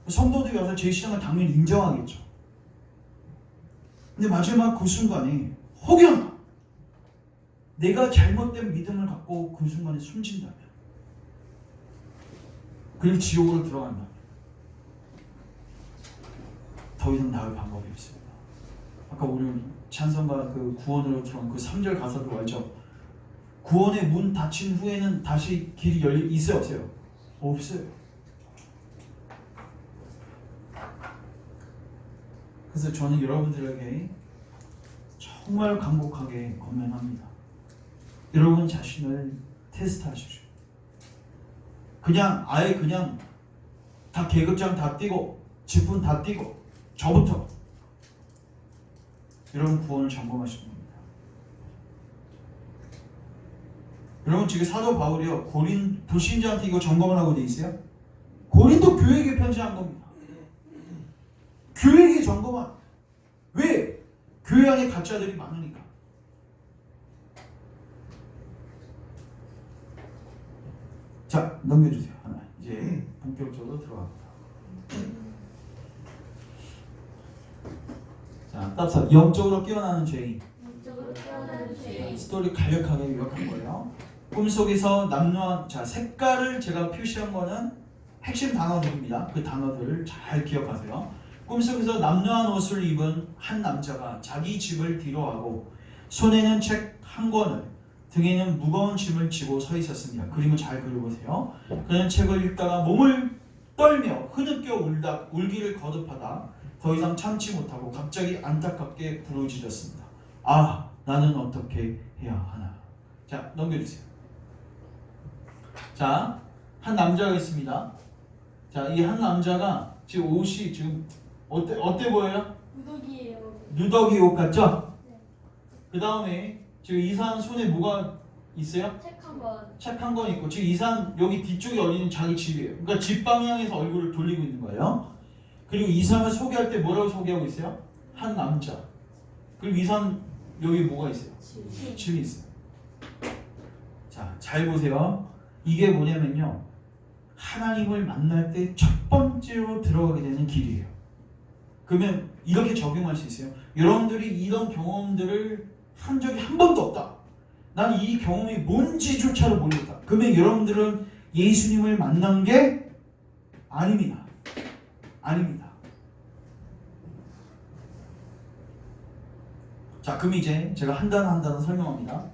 성도들이 와서 제 신앙을 당연히 인정하겠죠. 근데 마지막 그 순간에 혹여나 내가 잘못된 믿음을 갖고 그 순간에 숨진다면, 그리고 지옥으로 들어간다면 더 이상 나을 방법이 없습니다. 아까 우리 찬성과 그 구원으로 들어간 그 3절 가사도 알죠? 구원의 문 닫힌 후에는 다시 길이 있어요, 없어요? 없어요. 그래서 저는 여러분들에게 정말 간곡하게 권면합니다. 여러분 자신을 테스트하십시오. 아예 그냥 다 계급장 다 띄고 직분 다 띄고 저부터 여러분 구원을 점검하시는 겁니다. 여러분 지금 사도 바울이요, 고린 불신자한테 이거 점검을 하고 돼 있어요. 고린도 교회에게 편지한 겁니다. 교회에게 점검한. 왜? 교회 안에 가짜들이 많으니까. 자, 넘겨주세요. 하나. 이제 본격적으로 들어갑니다. 자, 따라서 영적으로 깨어나는 죄인. 스토리 간략하게 요약한 거예요. 꿈속에서 남루한, 자, 색깔을 제가 표시한 거는 핵심 단어들입니다. 그 단어들을 잘 기억하세요. 꿈속에서 남루한 옷을 입은 한 남자가 자기 집을 뒤로하고 손에는 책 한 권을, 등에는 무거운 짐을 지고 서 있었습니다. 그림을 잘 그려보세요. 그는 책을 읽다가 몸을 떨며 흐느껴 울기를 거듭하다 더 이상 참지 못하고 갑자기 안타깝게 부르짖었습니다. 아, 나는 어떻게 해야 하나. 자, 넘겨주세요. 자, 한 남자가 있습니다. 자, 이 한 남자가 지금 옷이 지금 어때 보여요? 누더기예요. 누더기 옷 같죠? 네. 그 다음에 지금 이 사람 손에 뭐가 있어요? 책 한 권. 책 한 권 있고, 지금 이 사람 여기 뒤쪽에 어디는 자기 집이에요. 그러니까 집 방향에서 얼굴을 돌리고 있는 거예요. 그리고 이 사람을 소개할 때 뭐라고 소개하고 있어요? 한 남자. 그리고 이 사람 여기 뭐가 있어요? 짐이 있어요. 자, 잘 보세요. 이게 뭐냐면요, 하나님을 만날 때 첫 번째로 들어가게 되는 길이에요. 그러면 이렇게 적용할 수 있어요. 여러분들이 이런 경험들을 한 적이 한 번도 없다. 난 이 경험이 뭔지조차도 모르겠다. 그러면 여러분들은 예수님을 만난 게 아닙니다. 아닙니다. 자, 그럼 이제 제가 한 단어 한 단어 설명합니다.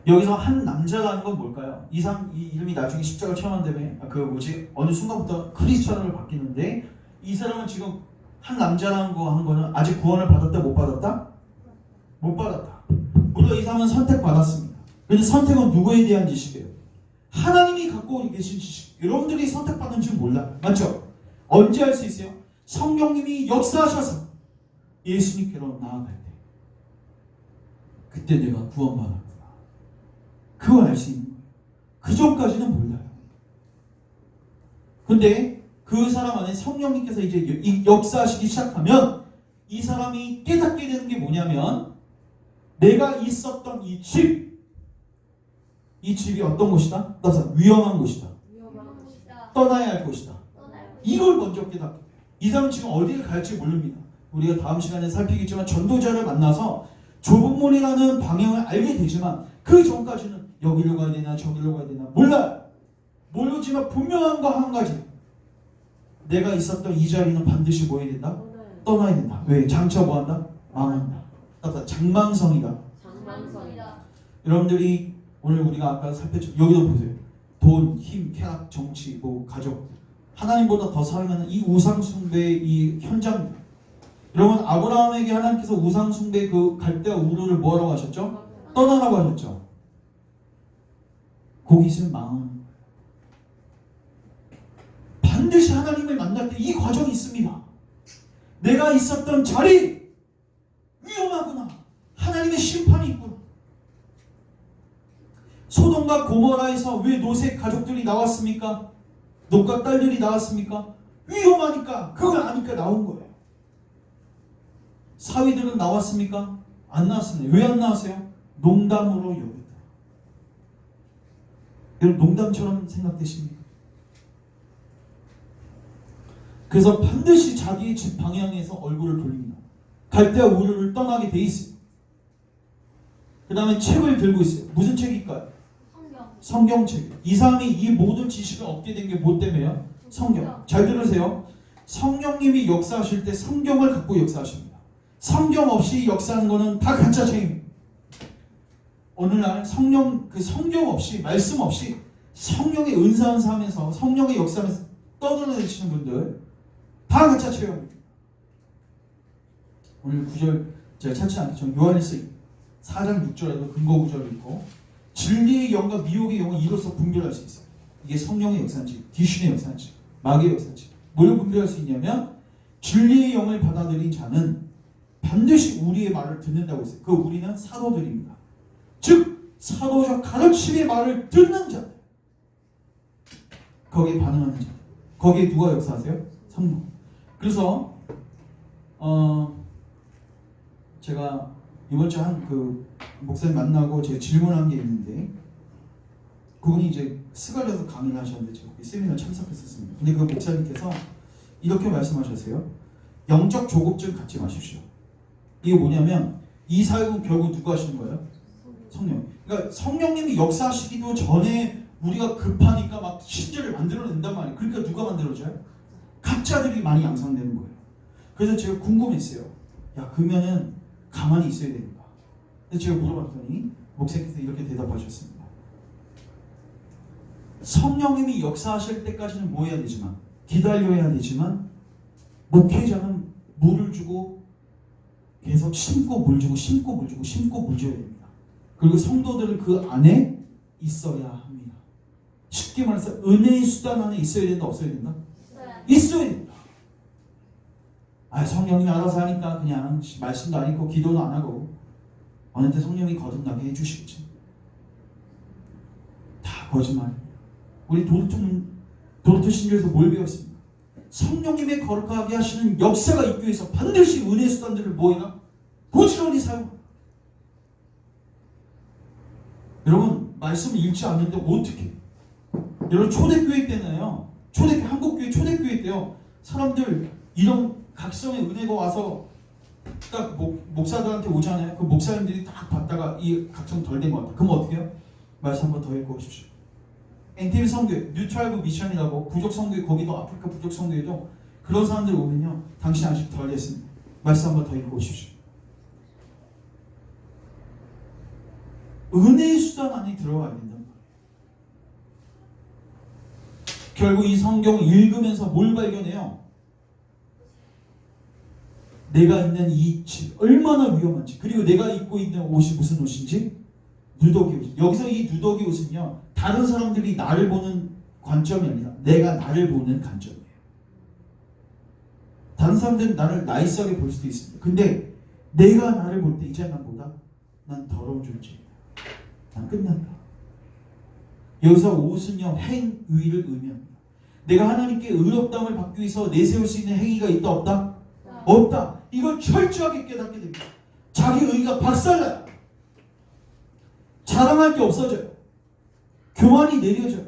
여기서 한 남자라는 건 뭘까요? 이 이름이 나중에 십자가 처음 한다음에 어느 순간부터 크리스천으로 바뀌는데, 이 사람은 지금 한 남자라는 거 하는 거는 아직 구원을 받았다 못 받았다? 못 받았다. 우리가 이 사람은 선택받았습니다. 근데 선택은 누구에 대한 지식이에요? 하나님이 갖고 계신 지식. 여러분들이 선택받은 줄 몰라. 맞죠? 언제 할 수 있어요? 성령님이 역사하셔서 예수님께로 나아갈 때, 그때 내가 구원받았구나. 그걸 알 수 있는 거예요. 그 전까지는 몰라요. 근데 그 사람 안에 성령님께서 이제 역사하시기 시작하면 이 사람이 깨닫게 되는 게 뭐냐면 내가 있었던 이 집이 어떤 곳이다? 따라서 위험한 곳이다. 떠나야 할 곳이다. 이걸 먼저 깨닫게 돼요. 이 사람은 지금 어디를 갈지 모릅니다. 우리가 다음 시간에 살피겠지만 전도자를 만나서 좁은 문이라는 방향을 알게 되지만 그 전까지는 여기로 가야 되나 저기로 가야 되나 몰라요. 모르지만 분명한 거 한 가지. 내가 있었던 이 자리는 반드시 뭐 해야 된다? 떠나야 된다. 왜? 장차 뭐 한다? 망한다. 따라서 장망성이다. 여러분들이 오늘 우리가 아까 살폈죠. 여기도 보세요. 돈, 힘, 쾌락, 정치, 뭐 가족. 하나님보다 더 사랑하는 이 우상숭배의 이 현장. 여러분 아브라함에게 하나님께서 우상숭배 그 갈대와 우르를 뭐하라고 하셨죠? 떠나라고 하셨죠. 거기 있으면 망하는. 반드시 하나님을 만날 때 이 과정이 있습니다. 내가 있었던 자리 위험하구나. 하나님의 심판이 있구나. 소돔과 고모라에서 왜 롯의 가족들이 나왔습니까? 롯과 딸들이 나왔습니까? 위험하니까 그걸 아니까 나온 거예요. 사위들은 나왔습니까? 안 나왔습니다. 왜 안 나왔어요? 농담으로 여겼다. 여러분 농담처럼 생각되십니까? 그래서 반드시 자기의 집 방향에서 얼굴을 돌립니다. 갈대와 우르를 떠나게 돼 있어요. 그 다음에 책을 들고 있어요. 무슨 책일까요? 성경책. 이 사람이 이 모든 지식을 얻게 된 게 뭐 때문에요? 성경. 잘 들으세요. 성령님이 역사하실 때 성경을 갖고 역사하십니다. 성경 없이 역사하는 거는 다 가짜 책입니다. 오늘날 성령 없이 말씀 없이 성령의 은사한 삶에서 성령의 역사하면서 떠들어내시는 분들 다 가짜 책입니다. 오늘 구절 제가 찾지 않겠지만 요한일서 4장 6절에도 근거 구절이 있고 진리의 영과 미혹의 영을 이로써 분별할 수 있어요. 이게 성령의 역사인지 귀신의 역사인지 마귀의 역사인지 뭘 분별할 수 있냐면 진리의 영을 받아들인 자는 반드시 우리의 말을 듣는다고 했어요. 그 우리는 사도들입니다. 즉 사도적 가르침의 말을 듣는 자들, 거기에 반응하는 자들, 거기에 누가 역사하세요? 성령. 그래서 제가 이번 주에 한 그 목사님 만나고 제가 질문한 게 있는데 그분이 이제 스갈려서 강의를 하셨는데 제가 세미나 참석했었습니다. 근데 그 목사님께서 이렇게 말씀하셨어요. 영적 조급증 갖지 마십시오. 이게 뭐냐면 이 사역은 결국 누가 하시는 거예요? 성령. 그러니까 성령님이 역사하시기도 전에 우리가 급하니까 막 신제를 만들어낸단 말이에요. 그러니까 누가 만들어줘요? 가짜들이 많이 양상되는 거예요. 그래서 제가 궁금했어요. 야 그러면은 가만히 있어야 되는가? 근데 제가 물어봤더니 목사님께서 이렇게 대답하셨습니다. 성령님이 역사하실 때까지는 뭐 해야 되지만 기다려야 되지만 목회자는 물을 주고 계속 심고 물 주고 심고 물 주고 심고 물 줘야 됩니다. 그리고 성도들은 그 안에 있어야 합니다. 쉽게 말해서 은혜의 수단 안에 있어야 된다 없어야 된다? 있어야 된다. 성령님이 알아서 하니까 그냥 말씀도 안 읽고 기도도 안 하고 어느 때 성령이 거듭나게 해주시겠지. 다 거짓말입니다. 우리 도르트 신조에서 뭘 배웠습니까? 성령님의 거룩하게 하시는 역사가 있기 위해서 반드시 은혜 수단들을 뭐해라? 부지런히 사용합니다. 여러분 말씀을 읽지 않는데 어떻게? 여러분 초대교회 때나요. 한국교회 초대교회 때요. 사람들 이런 각성의 은혜가 와서 딱 목사들한테 오잖아요. 그 목사님들이 딱 봤다가 이 각성 덜 된 것 같다. 그럼 어떻게 해요? 말씀 한번 더 읽고 오십시오. 엔티비 성교회, 뉴트라이브 미션이라고 부족 성교회, 거기도 아프리카 부족 성교회도 그런 사람들이 오면요. 당신 아직 덜 됐습니다. 말씀 한번 더 읽고 오십시오. 은혜의 수단 안에 들어가야 된단 말이에요. 결국 이 성경을 읽으면서 뭘 발견해요? 내가 있는 이 집 얼마나 위험한지, 그리고 내가 입고 있는 옷이 무슨 옷인지, 누더기 옷. 여기서 이 누더기 옷은요, 다른 사람들이 나를 보는 관점이 아니라 내가 나를 보는 관점이에요. 다른 사람들은 나를 나이스하게 볼 수도 있습니다. 근데 내가 나를 볼 때 이제 난보다 난 더러운 존재예요. 난 끝난다. 여기서 옷은요, 행위를 의미합니다. 내가 하나님께 의롭다함을 받기 위해서 내세울 수 있는 행위가 있다 없다? 없다. 이걸 철저하게 깨닫게 됩니다. 자기 의가 박살나요. 자랑할 게 없어져요. 교만이 내려져요.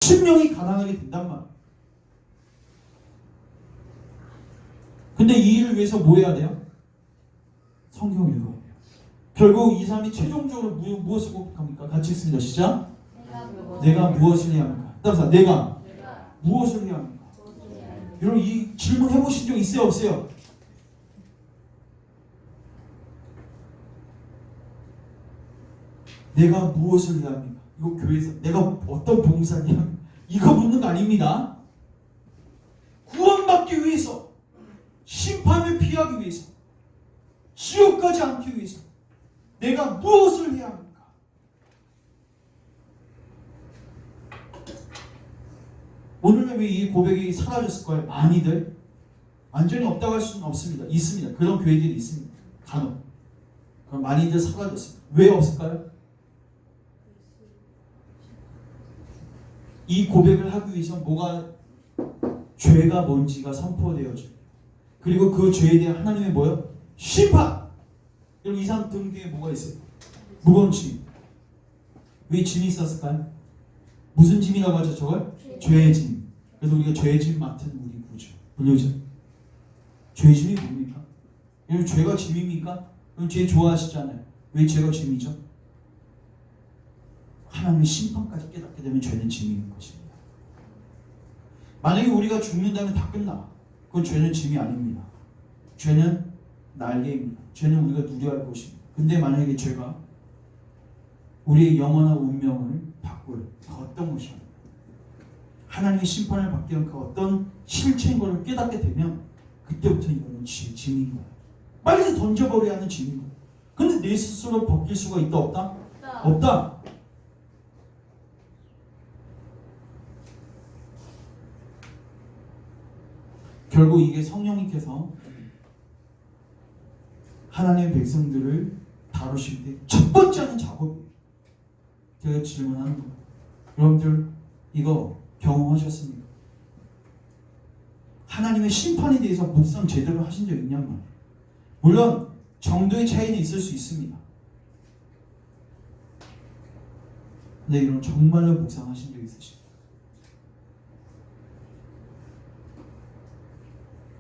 심령이 가난하게 된단 말이에요. 근데 이 일을 위해서 뭐 해야 돼요? 성경 읽어야 돼요. 결국 이 사람이 최종적으로 무엇을 고백합니까? 같이 읽습니다. 시작. 내가 무엇을 해야 합니까? 따라서 내가 무엇을 해야 합니까? 여러분 이 질문 해보신 적 있어요? 없어요? 내가 무엇을 해야 합니까? 이거 교회에서 내가 어떤 봉사냐? 이거 묻는 거 아닙니다. 구원받기 위해서, 심판을 피하기 위해서, 지옥 가지 않기 위해서 내가 무엇을 해야 합니까? 오늘은 왜 이 고백이 사라졌을까요? 많이들 완전히 없다고 할 수는 없습니다. 있습니다. 그런 교회들이 있습니다. 간혹. 그럼 많이들 사라졌습니다. 왜 없을까요? 이 고백을 하기 위해서 뭐가 죄가 뭔지가 선포되어져요. 그리고 그 죄에 대한 하나님의 뭐요? 심판! 여러분 이상 등기에 뭐가 있어요? 무거운 짐. 왜 짐이 있었을까요? 무슨 짐이라고 하죠 저걸? 죄의 짐. 그래서 우리가 죄의 짐 맡은 우리 구주 불려죠. 죄의 짐이 뭡니까? 여러분 죄가 짐입니까? 여러분 죄 좋아하시잖아요. 왜 죄가 짐이죠? 하나님의 심판까지 깨닫게 되면 죄는 짐인 것입니다. 만약에 우리가 죽는다면 다 끝나. 그건 죄는 짐이 아닙니다. 죄는 날개입니다. 죄는 우리가 누려야 할 것입니다. 근데 만약에 죄가 우리의 영원한 운명을 바꿀 그 어떤 것이 아닙니다. 하나님의 심판을 받게 한 그 어떤 실체인 것을 깨닫게 되면 그때부터 이거는 짐인 거예요. 빨리 던져버려야 하는 짐인 거예요. 근데 내 스스로 벗길 수가 있다 없다? 없다. 결국 이게 성령님께서 하나님의 백성들을 다루실 때 첫 번째 하는 작업이에요. 제가 질문하는 거예요. 여러분들 이거 경험하셨습니까? 하나님의 심판에 대해서 묵상 제대로 하신 적 있냔 말이에요. 물론 정도의 차이는 있을 수 있습니다. 근데 이런 정말로 묵상하신 적 있으십니까?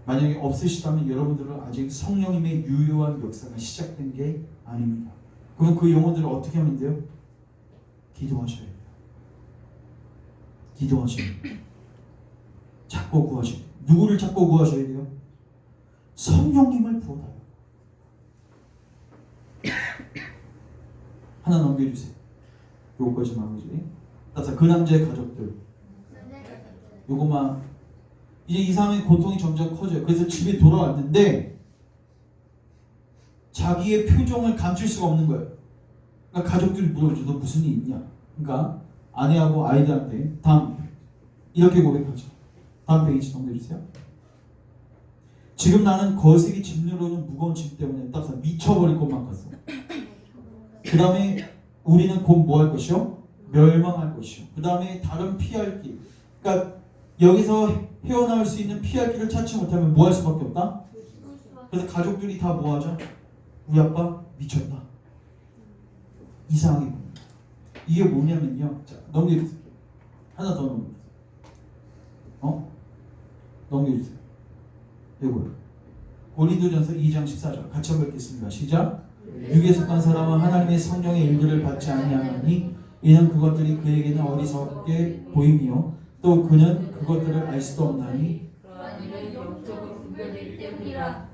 만약에 없으시다면 여러분들은 아직 성령님의 유효한 역사가 시작된 게 아닙니다. 그럼 그 영혼들을 어떻게 하면 돼요? 기도하셔야 돼요. 기도하셔야 돼요. 찾고 구하셔야 돼요. 누구를 찾고 구하셔야 돼요? 성령님을 부어달라고. 하나 넘겨주세요. 요거까지 마무리. 따라서 그 남자의 가족들. 요거만. 이제 이 사람의 고통이 점점 커져요. 그래서 집에 돌아왔는데 자기의 표정을 감출 수가 없는 거예요. 그러니까 가족들이 물어보죠. 너 무슨 일 있냐? 그러니까 아내하고 아이들한테 다음 이렇게 고백하죠. 다음 페이지 넘겨주세요. 지금 나는 거세게 짓누르는 무거운 짐 때문에 따라서 미쳐버릴 것만 같어. 그 다음에 우리는 곧 뭐 할 것이요? 멸망할 것이요. 그 다음에 다른 피할 길. 그러니까 여기서 헤어나올 수 있는 피할 길을 찾지 못하면 뭐 할 수밖에 없다? 그래서 가족들이 다 뭐 하죠? 우리 아빠 미쳤다. 이상하게 봅니다. 이게 뭐냐면요. 자, 넘겨주세요. 하나 더 넘겨주세요. 넘겨주세요. 이거요. 고린도전서 2장 14절 같이 한번 읽겠습니다. 시작. 육에 속한 사람은 하나님의 성령의 일들을 받지 아니하나니 이는 그것들이 그에게는 어리석게 보이며 또 그는 그것들을 알 수도 없나니 그러한 일은 영적으로 분별되기 때문이라.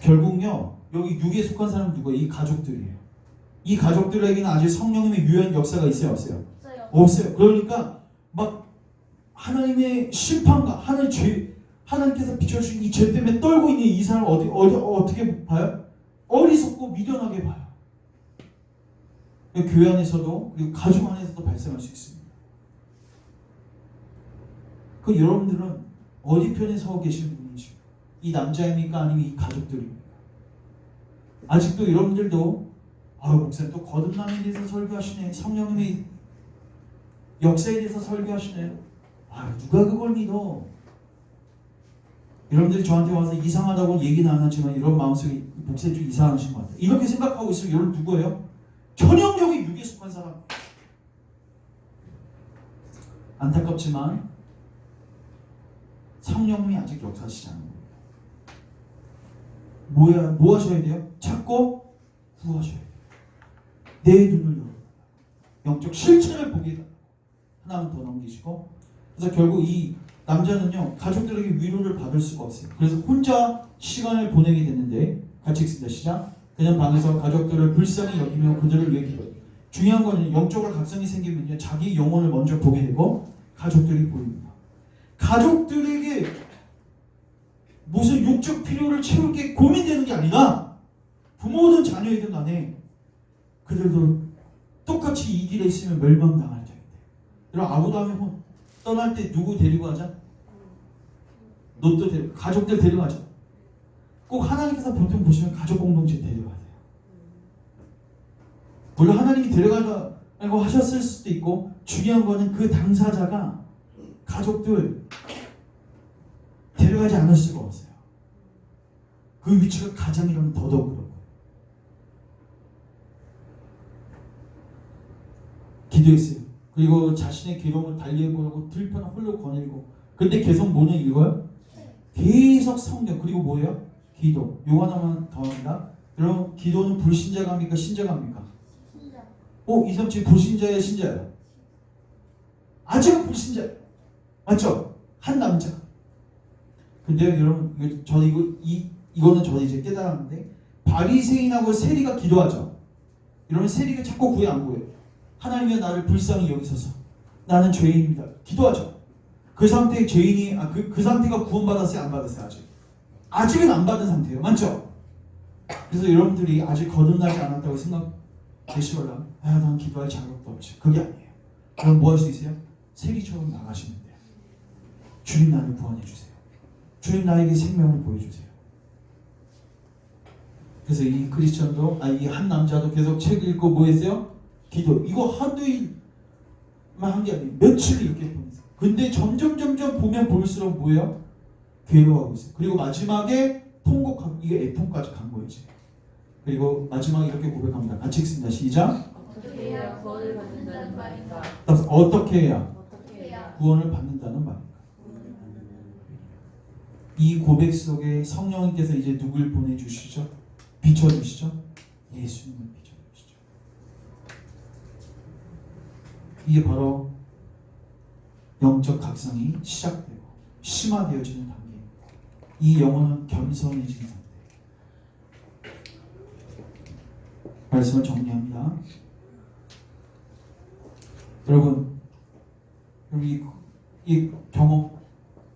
결국요 여기 육에 속한 사람은 누구예요? 이 가족들이에요. 이 가족들에게는 아직 성령님의 유효한 역사가 있어요? 없어요? 없어요. 그러니까 막 하나님의 심판과 하나님께서 비춰주신 이 죄 때문에 떨고 있는 이 사람을 어떻게 봐요? 어리석고 미련하게 봐요. 교회 안에서도 그리고 가족 안에서도 발생할 수 있습니다. 그 여러분들은 어디 편에 서 계시는 분이십니까? 이 남자입니까? 아니면 이 가족들입니까? 아직도 여러분들도 목사님 또 거듭남에 대해서 설교하시네. 성령님의 역사에 대해서 설교하시네. 누가 그걸 믿어? 여러분들이 저한테 와서 이상하다고 얘기는 안 하지만 이런 마음속에 목사님 좀 이상하신 것 같아요. 이렇게 생각하고 있으면 여러분 누구예요? 전형적인 육에 속한 사람. 안타깝지만 성령님이 아직 역사하시지 않는 거예요. 뭐 하셔야 돼요? 찾고 구하셔야 돼요. 내 눈을 열어 영적 실체를 보게 해달라고 하나는 더 넘기시고, 그래서 결국 이 남자는요 가족들에게 위로를 받을 수가 없어요. 그래서 혼자 시간을 보내게 됐는데, 같이 읽습니다. 시작. 그는 방에서 가족들을 불쌍히 여기며 그들을 위해 기도해요. 중요한 거는 영적으로 각성이 생기면요 자기 영혼을 먼저 보게 되고 가족들이 보입니다. 가족들에게 무슨 육적 필요를 채울 게 고민되는 게 아니라 부모든 자녀이든 간에 그들도 똑같이 이 길에 있으면 멸망당할 텐데. 여러분 아브라함이 떠날 때 누구 데리고 가자? 롯도 데리고, 가족들 데려가자. 꼭 하나님께서 보통 보시면 가족 공동체 데려가세요. 물론 하나님이 데려가라고 하셨을 수도 있고, 중요한 거는 그 당사자가 가족들 데려가지 않을 수가 없어요. 그 위치가 가장이라면 더더욱 그렇고. 기도했어요. 그리고 자신의 괴로움을 달리해보려고 들판을 홀로 거닐고, 근데 계속 뭐는 이거요? 계속 성경, 그리고 뭐예요? 기도. 요 하나만 더 합니다. 여러분 기도는 불신자가 합니까? 신자가 합니까? 신자. 이삼치 불신자예요? 신자예요? 아직은 불신자예요. 맞죠? 한 남자. 근데 여러분 이거는 저는 이제 깨달았는데, 바리새인하고 세리가 기도하죠. 여러분 세리가 자꾸 구해 안 구해요? 하나님이 나를 불쌍히 여기소서. 나는 죄인입니다. 기도하죠. 그 상태의 죄인이 그 상태가 구원받았어요? 안 받았어요? 아직은 안 받은 상태예요. 맞죠? 그래서 여러분들이 아직 거듭나지 않았다고 생각되시거나 난 기도할 자격도 없지. 그게 아니에요. 그럼 뭐 할 수 있어요? 세리처럼 나가시면 돼요. 주님 나를 구원해 주세요. 주님 나에게 생명을 보여주세요. 그래서 이 크리스천도 이 한 남자도 계속 책 읽고 뭐 했어요? 기도. 이거 한두 일만 한 게 아니에요. 며칠 이렇게 보냈어요. 근데 점점 보면 볼수록 뭐예요? 괴로워하고 있어요. 그리고 마지막에 통곡하고, 이게 애통까지 간 거예요. 이제. 그리고 마지막에 이렇게 고백합니다. 같이 읽습니다. 시작. 어떻게 해야 구원을 받는다는 말인가? 어떻게 해야 어떻게 해야 구원을 받는다는 말인가? 이 고백 속에 성령님께서 이제 누굴 보내주시죠? 비춰주시죠? 예수님을 비춰주시죠. 이게 바로 영적 각성이 시작되고 심화되어지는 단계입니다. 이 영혼은 겸손해지는 상태. 말씀을 정리합니다. 여러분 이 경험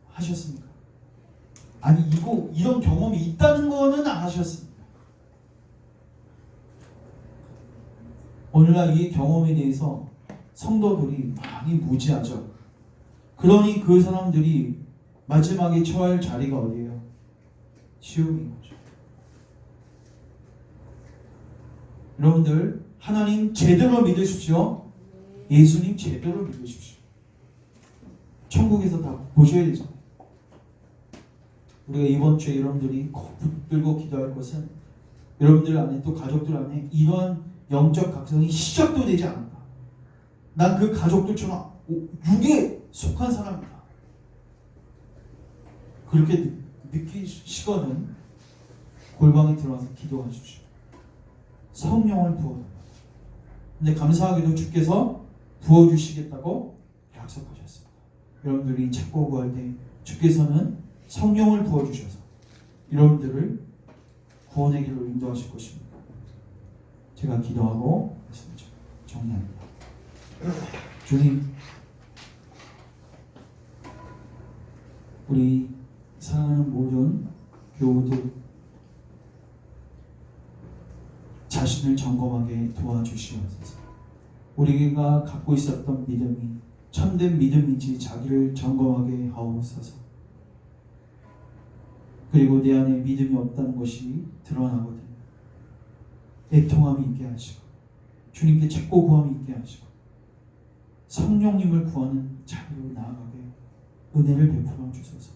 하셨습니까? 아니 이런 경험이 있다는 거는 안 하셨습니다. 오늘날 이 경험에 대해서 성도들이 많이 무지하죠. 그러니 그 사람들이 마지막에 처할 자리가 어디예요? 지옥인 거죠. 여러분들 하나님 제대로 믿으십시오. 예수님 제대로 믿으십시오. 천국에서 다 보셔야 되잖아요. 우리가 이번 주에 여러분들이 꼭 붙들고 기도할 것은, 여러분들 안에 또 가족들 안에 이러한 영적 각성이 시작도 되지 않는다. 난 그 가족들처럼 육에 속한 사람이다. 그렇게 느끼시거든 골방에 들어가서 기도하십시오. 성령을 부어달라. 근데 감사하게도 주께서 부어주시겠다고 약속하셨습니다. 여러분들이 찾고 구할 때 주께서는 성령을 부어주셔서 여러분들을 구원의 길로 인도하실 것입니다. 제가 기도하고 정리합니다. 주님, 우리 사랑하는 모든 교우들 자신을 점검하게 도와주시옵소서. 우리가 갖고 있었던 믿음이 참된 믿음인지 자기를 점검하게 하옵소서. 그리고 내 안에 믿음이 없다는 것이 드러나거든요. 애통함이 있게 하시고 주님께 찾고 구함이 있게 하시고 성령님을 구하는 자리로 나아가게 은혜를 베풀어 주소서.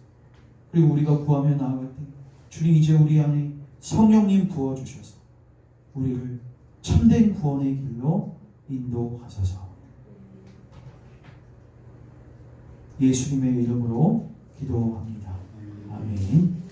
그리고 우리가 구하며 나아갈 때 주님 이제 우리 안에 성령님 부어주셔서 우리를 참된 구원의 길로 인도하소서. 예수님의 이름으로 기도합니다. 아멘.